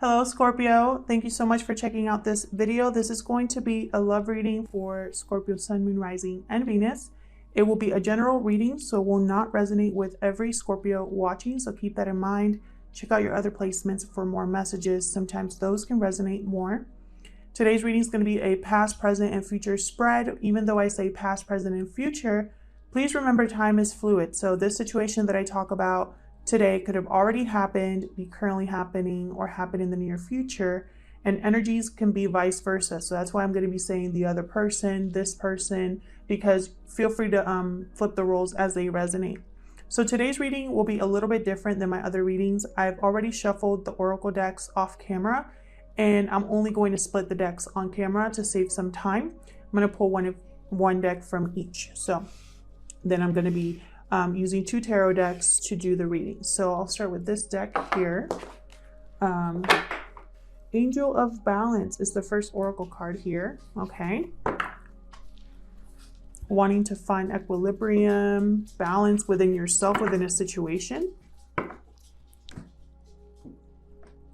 Hello Scorpio, thank you so much for checking out this video. This is going to be a love reading for Scorpio Sun, Moon, Rising, and Venus. It will be a general reading, so it will not resonate with every Scorpio watching, so keep that in mind. Check out your other placements for more messages. Sometimes those can resonate more. Today's reading is going to be a past, present, and future spread. Even though I say past, present, and future, please remember time is fluid. So this situation that I talk about today could have already happened, be currently happening, or happen in the near future, and energies can be vice versa. So that's why I'm going to be saying the other person, this person, because feel free to flip the roles as they resonate. So today's reading will be a little bit different than my other readings. I've already shuffled the oracle decks off camera, and I'm only going to split the decks on camera to save some time. I'm going to pull one deck from each. So then I'm going to be using 2 tarot decks to do the reading. So I'll start with this deck here. Angel of Balance is the first oracle card here. Okay. Wanting to find equilibrium, balance within yourself, within a situation. All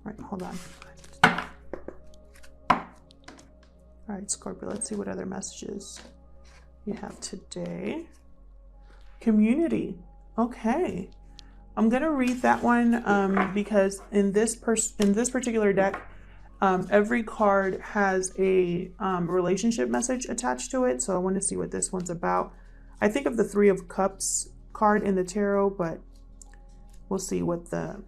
right, hold on. All right, Scorpio, let's see what other messages you have today. Community. Okay, I'm gonna read that one because in this particular deck, every card has a relationship message attached to it. So I want to see what this one's about. I think of the 3 of Cups card in the tarot, but we'll see what the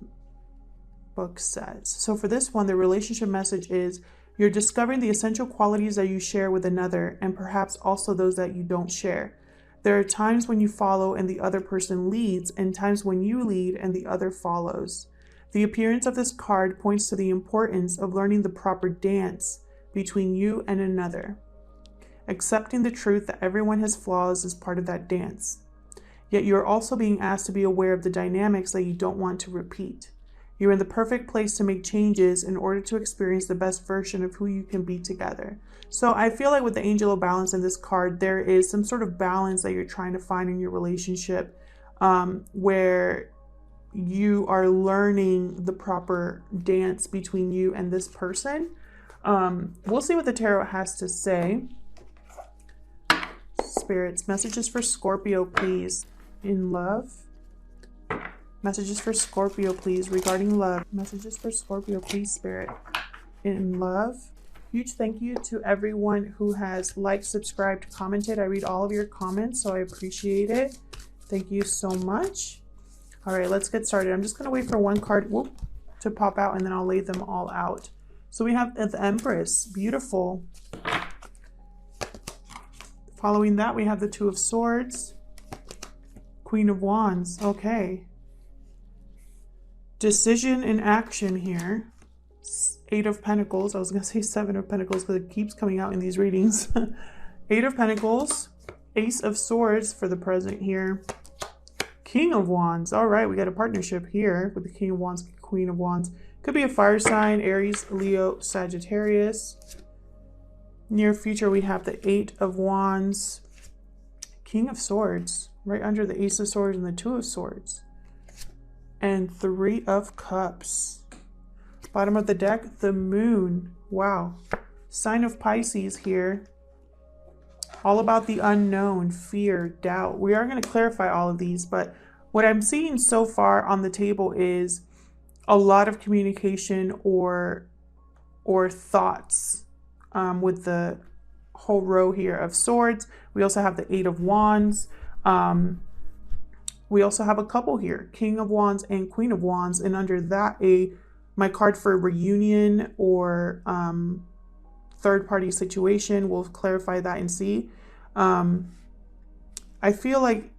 book says. So for this one, the relationship message is you're discovering the essential qualities that you share with another, and perhaps also those that you don't share. There are times when you follow and the other person leads, and times when you lead and the other follows. The appearance of this card points to the importance of learning the proper dance between you and another. Accepting the truth that everyone has flaws is part of that dance. Yet you're also being asked to be aware of the dynamics that you don't want to repeat. You're in the perfect place to make changes in order to experience the best version of who you can be together. So I feel like with the Angel of Balance in this card, there is some sort of balance that you're trying to find in your relationship, where you are learning the proper dance between you and this person. We'll see what the tarot has to say. Spirits, messages for Scorpio, please. In love. Messages for Scorpio, please, regarding love. Messages for Scorpio, please, Spirit. In love. Huge thank you to everyone who has liked, subscribed, commented. I read all of your comments, so I appreciate it. Thank you so much. All right, let's get started. I'm just going to wait for one card to pop out, and then I'll lay them all out. So we have the Empress. Beautiful. Following that, we have the 2 of Swords. Queen of Wands. Okay. Decision and action here. 8 of Pentacles. I was going to say 7 of Pentacles because it keeps coming out in these readings. 8 of Pentacles. Ace of Swords for the present here. King of Wands. All right, we got a partnership here with the King of Wands, Queen of Wands. Could be a fire sign, Aries, Leo, Sagittarius. Near future, we have the 8 of Wands. King of Swords. Right under the Ace of Swords and the 2 of Swords. And 3 of Cups. Bottom of the deck, the Moon. Wow. Sign of Pisces here. All about the unknown, fear, doubt. We are going to clarify all of these, but what I'm seeing so far on the table is a lot of communication or thoughts with the whole row here of Swords. We also have the 8 of Wands. We also have a couple here, King of Wands and Queen of Wands, and under that my card for reunion or third-party situation. We'll clarify that and see. I feel like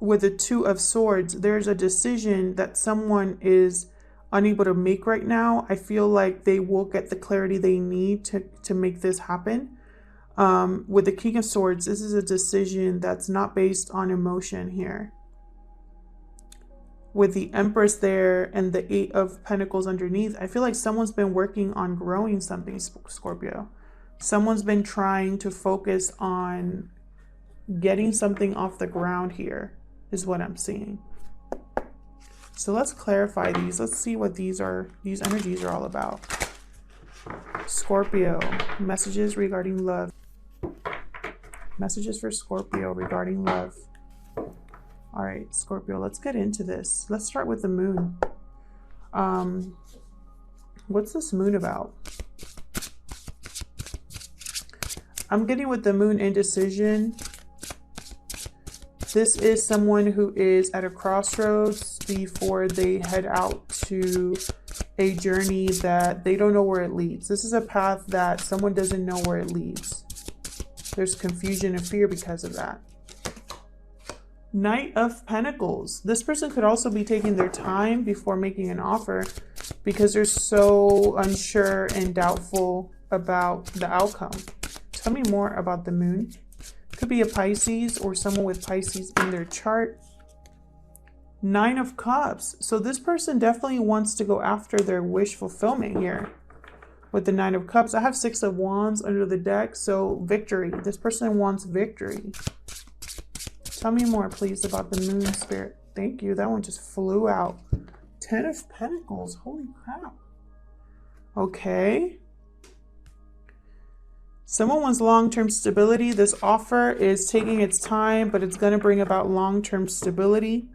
with the 2 of Swords, there's a decision that someone is unable to make right now. I feel like they will get the clarity they need to make this happen. With the King of Swords, this is a decision that's not based on emotion here. With the Empress there and the 8 of Pentacles underneath, I feel like someone's been working on growing something, Scorpio. Someone's been trying to focus on getting something off the ground here, is what I'm seeing. So let's clarify these. Let's see what these energies are all about. Scorpio, messages regarding love. Messages for Scorpio regarding love. All right, Scorpio, let's get into this. Let's start with the moon. What's this moon about? I'm getting with the moon indecision. This is someone who is at a crossroads before they head out to a journey that they don't know where it leads. This is a path that someone doesn't know where it leads. There's confusion and fear because of that. Knight of Pentacles. This person could also be taking their time before making an offer because they're so unsure and doubtful about the outcome. Tell me more about the moon. Could be a Pisces or someone with Pisces in their chart. Nine of Cups. So this person definitely wants to go after their wish fulfillment here. With the Nine of Cups, I have Six of Wands under the deck. So victory. This person wants victory. Tell me more, please, about the moon, Spirit. Thank you. That one just flew out. 10 of Pentacles. Holy crap. Okay. Someone wants long-term stability. This offer is taking its time, but it's going to bring about long-term stability.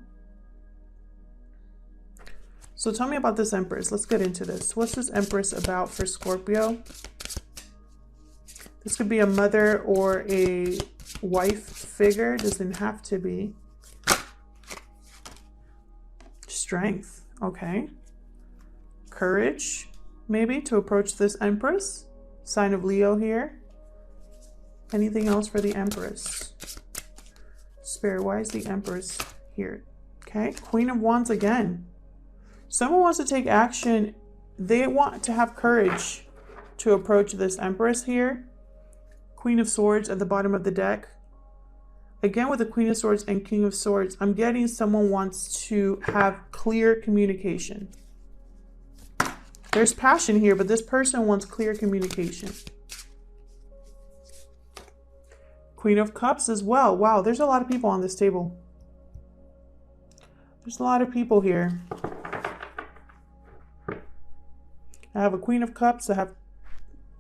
So tell me about this Empress. Let's get into this. What's this Empress about for Scorpio? This could be a mother or a wife figure. Doesn't have to be. Strength. Okay. Courage, maybe, to approach this Empress. Sign of Leo here. Anything else for the Empress? Spirit, why is the Empress here? Okay. Queen of Wands again. Someone wants to take action. They want to have courage to approach this Empress here. Queen of Swords at the bottom of the deck. Again, with the Queen of Swords and King of Swords, I'm getting someone wants to have clear communication. There's passion here, but this person wants clear communication. Queen of Cups as well. Wow, there's a lot of people on this table. There's a lot of people here. I have a Queen of Cups. I have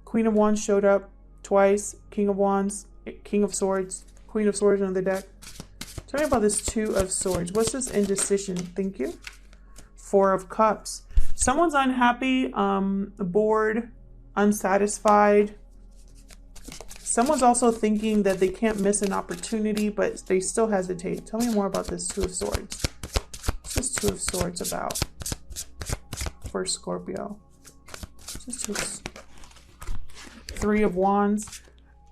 Queen of Wands showed up twice. King of Wands, King of Swords, Queen of Swords on the deck. Tell me about this Two of Swords. What's this indecision? Thank you. Four of Cups. Someone's unhappy, bored, unsatisfied. Someone's also thinking that they can't miss an opportunity, but they still hesitate. Tell me more about this Two of Swords. What's this Two of Swords about for Scorpio? Three of Wands.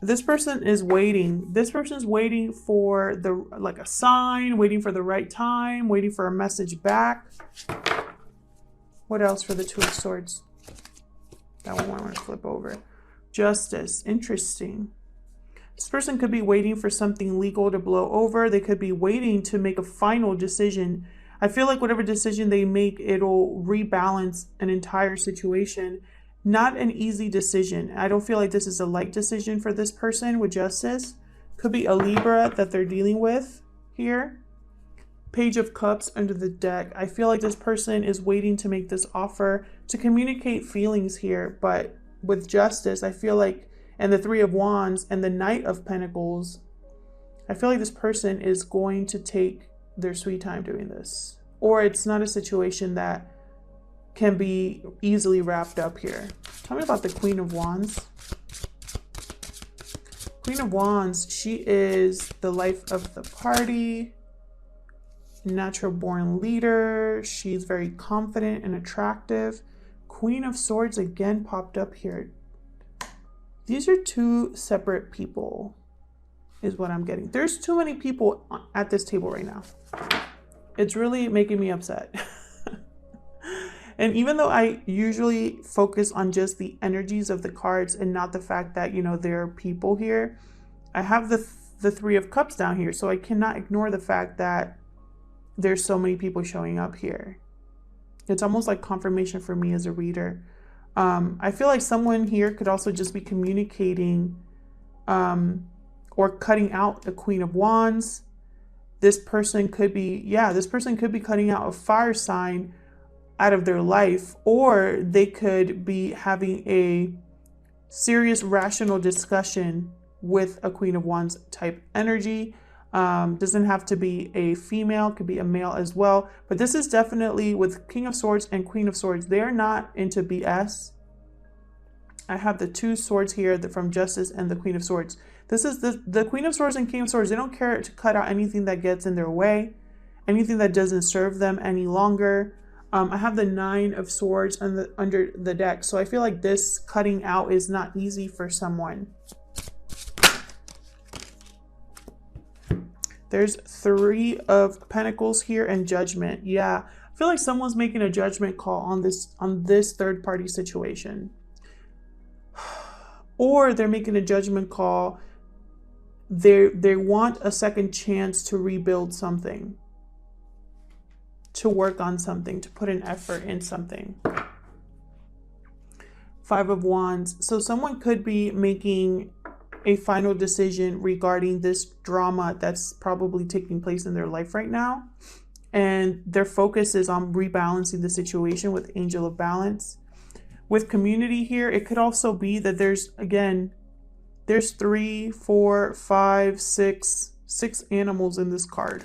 This person is waiting. This person's waiting for a sign, waiting for the right time, waiting for a message back. What else for the Two of Swords? That one I want to flip over. Justice. Interesting. This person could be waiting for something legal to blow over. They could be waiting to make a final decision. I feel like whatever decision they make, it'll rebalance an entire situation. Not an easy decision. I don't feel like this is a light decision for this person with Justice. Could be a Libra that they're dealing with here. Page of Cups under the deck. I feel like this person is waiting to make this offer to communicate feelings here. But with Justice, I feel like, and the Three of Wands and the Knight of Pentacles, I feel like this person is going to take their sweet time doing this. Or it's not a situation that can be easily wrapped up here. Tell me about the Queen of Wands. Queen of Wands, she is the life of the party, natural born leader. She's very confident and attractive. Queen of Swords again popped up here. These are two separate people is what I'm getting. There's too many people at this table right now. It's really making me upset. And even though I usually focus on just the energies of the cards and not the fact that, you know, there are people here, I have the Three of Cups down here. So I cannot ignore the fact that there's so many people showing up here. It's almost like confirmation for me as a reader. I feel like someone here could also just be communicating or cutting out the Queen of Wands this person could be, yeah, this person could be cutting out a fire sign out of their life, or they could be having a serious rational discussion with a Queen of Wands type energy. Doesn't have to be a female, could be a male as well. But this is definitely with King of Swords and Queen of Swords. They're not into BS. I have the 2 swords here from Justice and the Queen of Swords. This is the Queen of Swords and King of Swords. They don't care to cut out anything that gets in their way, anything that doesn't serve them any longer. I have the 9 of Swords under the deck. So I feel like this cutting out is not easy for someone. There's 3 of Pentacles here and Judgment. Yeah, I feel like someone's making a judgment call on this third party situation. Or they're making a judgment call. They want a second chance to rebuild something, to work on something, to put an effort in something. 5 of Wands. So someone could be making a final decision regarding this drama that's probably taking place in their life right now. And their focus is on rebalancing the situation with Angel of Balance. With community here, it could also be that there's 3, 4, 5, 6 animals in this card.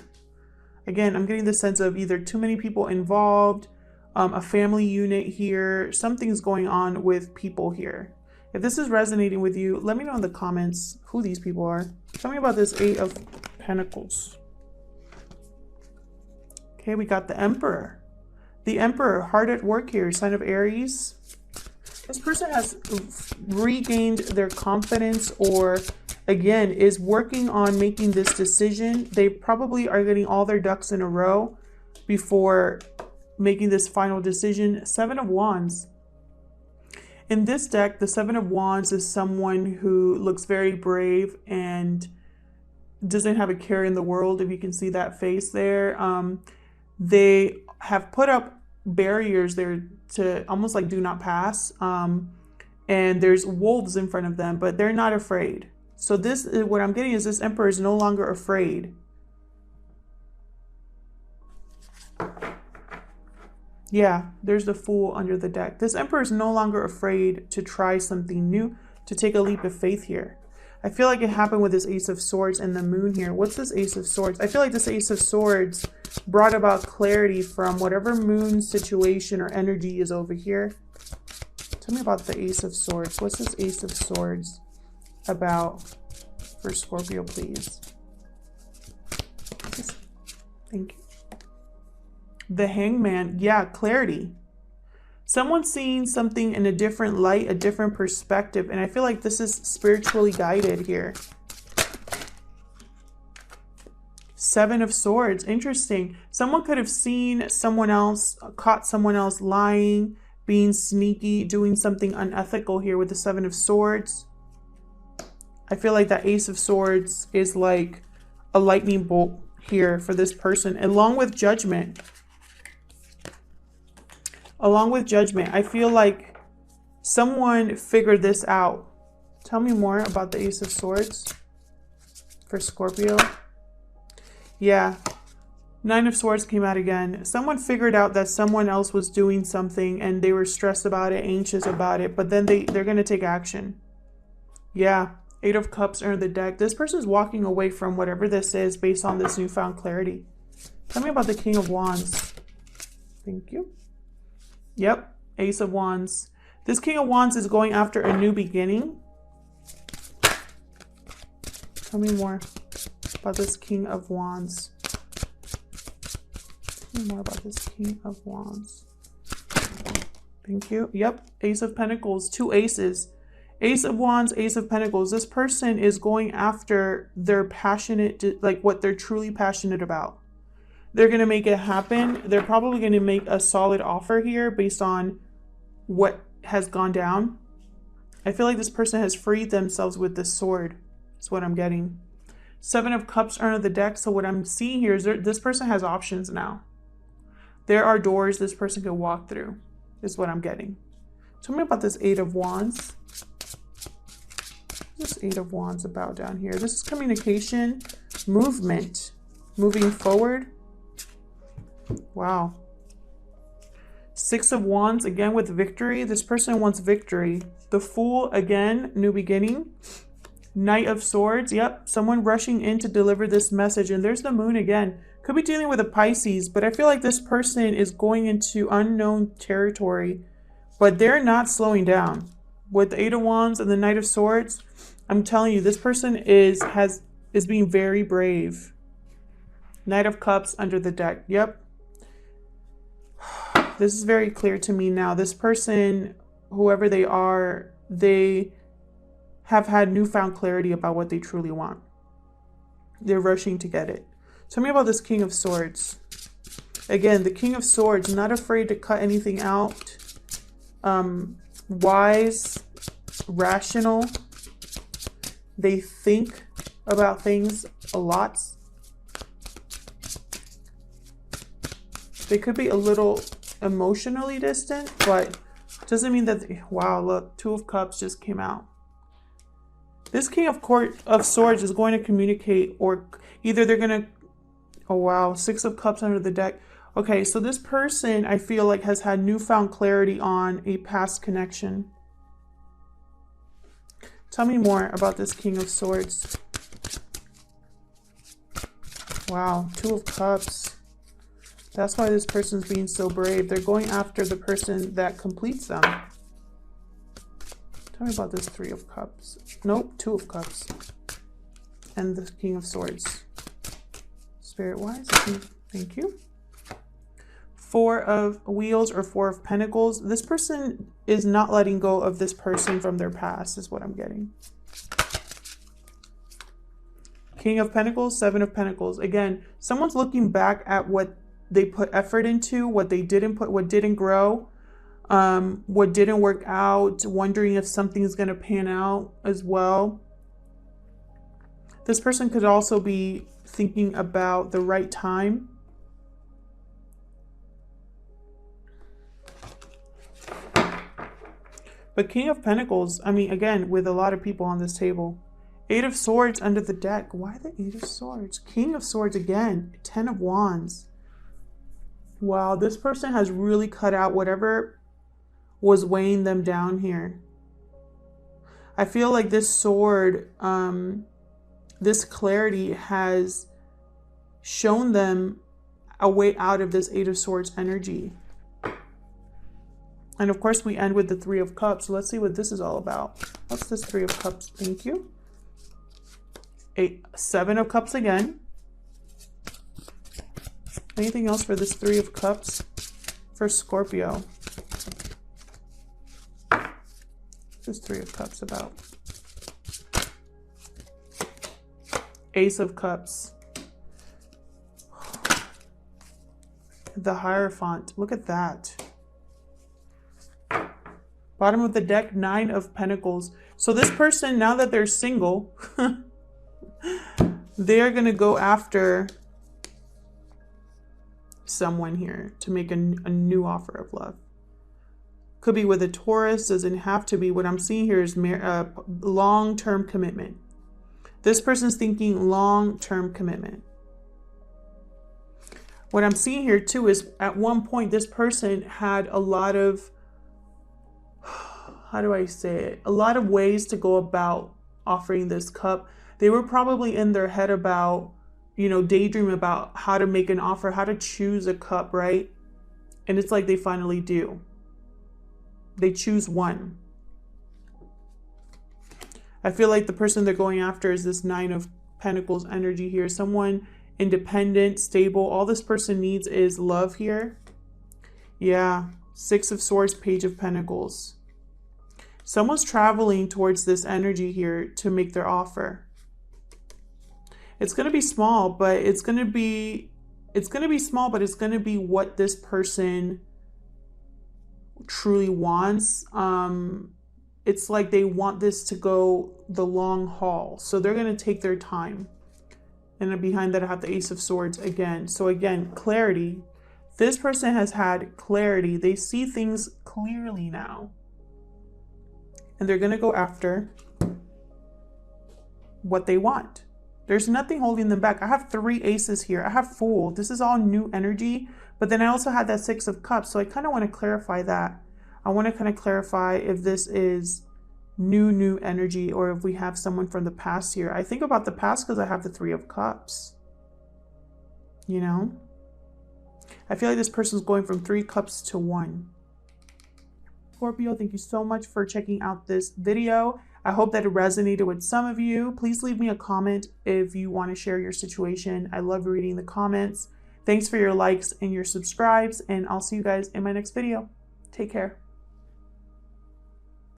Again, I'm getting the sense of either too many people involved, a family unit here. Something's going on with people here. If this is resonating with you, let me know in the comments who these people are. Tell me about this 8 of Pentacles. Okay, we got the Emperor. The Emperor, hard at work here, sign of Aries. This person has regained their confidence, or again, is working on making this decision. They probably are getting all their ducks in a row before making this final decision. 7 of Wands. In this deck, the 7 of Wands is someone who looks very brave and doesn't have a care in the world, if you can see that face there. They have put up barriers there to almost like do not pass. And there's wolves in front of them, but they're not afraid. So this is what I'm getting, is this Emperor is no longer afraid. Yeah, there's the Fool under the deck. This Emperor is no longer afraid to try something new, to take a leap of faith here. I feel like it happened with this Ace of Swords and the Moon here. What's this Ace of Swords? I feel like this Ace of Swords brought about clarity from whatever Moon situation or energy is over here. Tell me about the Ace of Swords. What's this Ace of Swords about for Scorpio, please? Thank you. The Hangman. Yeah, clarity. Someone's seeing something in a different light, a different perspective. And I feel like this is spiritually guided here. 7 of Swords. Interesting. Someone could have seen someone else, caught someone else lying, being sneaky, doing something unethical here with the 7 of Swords. I feel like that Ace of Swords is like a lightning bolt here for this person, along with Judgment. Along with Judgment, I feel like someone figured this out. Tell me more about the Ace of Swords for Scorpio. Yeah, 9 of Swords came out again. Someone figured out that someone else was doing something and they were stressed about it, anxious about it, but then they're going to take action. Yeah, 8 of Cups are in the deck. This person is walking away from whatever this is based on this newfound clarity. Tell me about the King of Wands. Thank you. Yep, Ace of Wands. This King of Wands is going after a new beginning. Tell me more about this King of Wands. Tell me more about this King of Wands. Thank you. Yep, Ace of Pentacles, 2 aces. Ace of Wands, Ace of Pentacles. This person is going after their passionate, like what they're truly passionate about. They're going to make it happen. They're probably going to make a solid offer here based on what has gone down. I feel like this person has freed themselves with this sword. That's what I'm getting. 7 of Cups are on the deck. So what I'm seeing here is this person has options now. There are doors this person can walk through, is what I'm getting. Tell me about this 8 of Wands. This 8 of Wands about down here. This is communication, movement. moving forward. Wow. Six of Wands, again with victory. This person wants victory. The Fool, again, new beginning. Knight of Swords, yep. Someone rushing in to deliver this message. And there's the Moon again. Could be dealing with a Pisces, but I feel like this person is going into unknown territory. But they're not slowing down. With the Eight of Wands and the Knight of Swords, I'm telling you, this person is being very brave. Knight of Cups under the deck, yep. This is very clear to me now. This person, whoever they are, they have had newfound clarity about what they truly want. They're rushing to get it. Tell me about this King of Swords. Again, the King of Swords, not afraid to cut anything out. Wise, rational. They think about things a lot. They could be a little emotionally distant, but doesn't mean that wow, look, Two of Cups just came out. This King of Swords is going to communicate, or either they're going to, oh wow, Six of Cups under the deck. Okay, so this person, I feel like, has had newfound clarity on a past connection. Tell me more about this King of Swords. Wow, Two of Cups. That's why this person's being so brave. They're going after the person that completes them. Tell me about this Three of Cups. Nope, Two of Cups. And the King of Swords. Spirit-wise, thank you. Four of Wheels or Four of Pentacles. This person is not letting go of this person from their past, is what I'm getting. King of Pentacles, Seven of Pentacles. Again, someone's looking back at what they put effort into, what they didn't put, what didn't grow, what didn't work out, wondering if something's going to pan out as well. This person could also be thinking about the right time. But King of Pentacles, I mean, again, with a lot of people on this table. Eight of Swords under the deck. Why the Eight of Swords? King of Swords again. Ten of Wands. Wow, this person has really cut out whatever was weighing them down here. I feel like this sword, this clarity has shown them a way out of this Eight of Swords energy. And of course we end with the Three of Cups. So let's see what this is all about. What's this Three of Cups? Thank you. Seven of Cups again. Anything else for this Three of Cups for Scorpio? What's this Three of Cups about? Ace of Cups. The Hierophant. Look at that. Bottom of the deck, Nine of Pentacles. So this person, now that they're single, they're going to go after someone here to make a new offer of love. Could be with a Taurus, doesn't have to be. What I'm seeing here is long-term commitment. This person's thinking long-term commitment. What I'm seeing here too is at one point this person had a lot of, how do I say it? A lot of ways to go about offering this cup. They were probably in their head about, you know, daydream about how to make an offer, how to choose a cup, right? And it's like they finally do. They choose one. I feel like the person they're going after is this Nine of Pentacles energy here. Someone independent, stable. All this person needs is love here. Yeah. Six of Swords, Page of Pentacles. Someone's traveling towards this energy here to make their offer. It's going to be small, but it's going to be small, but it's going to be what this person truly wants. It's like they want this to go the long haul. So they're going to take their time. And behind that, I have the Ace of Swords again. So again, clarity. This person has had clarity. They see things clearly now. And they're going to go after what they want. There's nothing holding them back. I have 3 aces here. I have Fool. This is all new energy. But then I also had that 6 of Cups. So I kind of want to clarify that. I want to kind of clarify if this is new energy or if we have someone from the past here. I think about the past because I have the 3 of Cups. You know? I feel like this person's going from 3 cups to 1. Scorpio, thank you so much for checking out this video. I hope that it resonated with some of you. Please leave me a comment if you want to share your situation. I love reading the comments. Thanks for your likes and your subscribes, and I'll see you guys in my next video. Take care.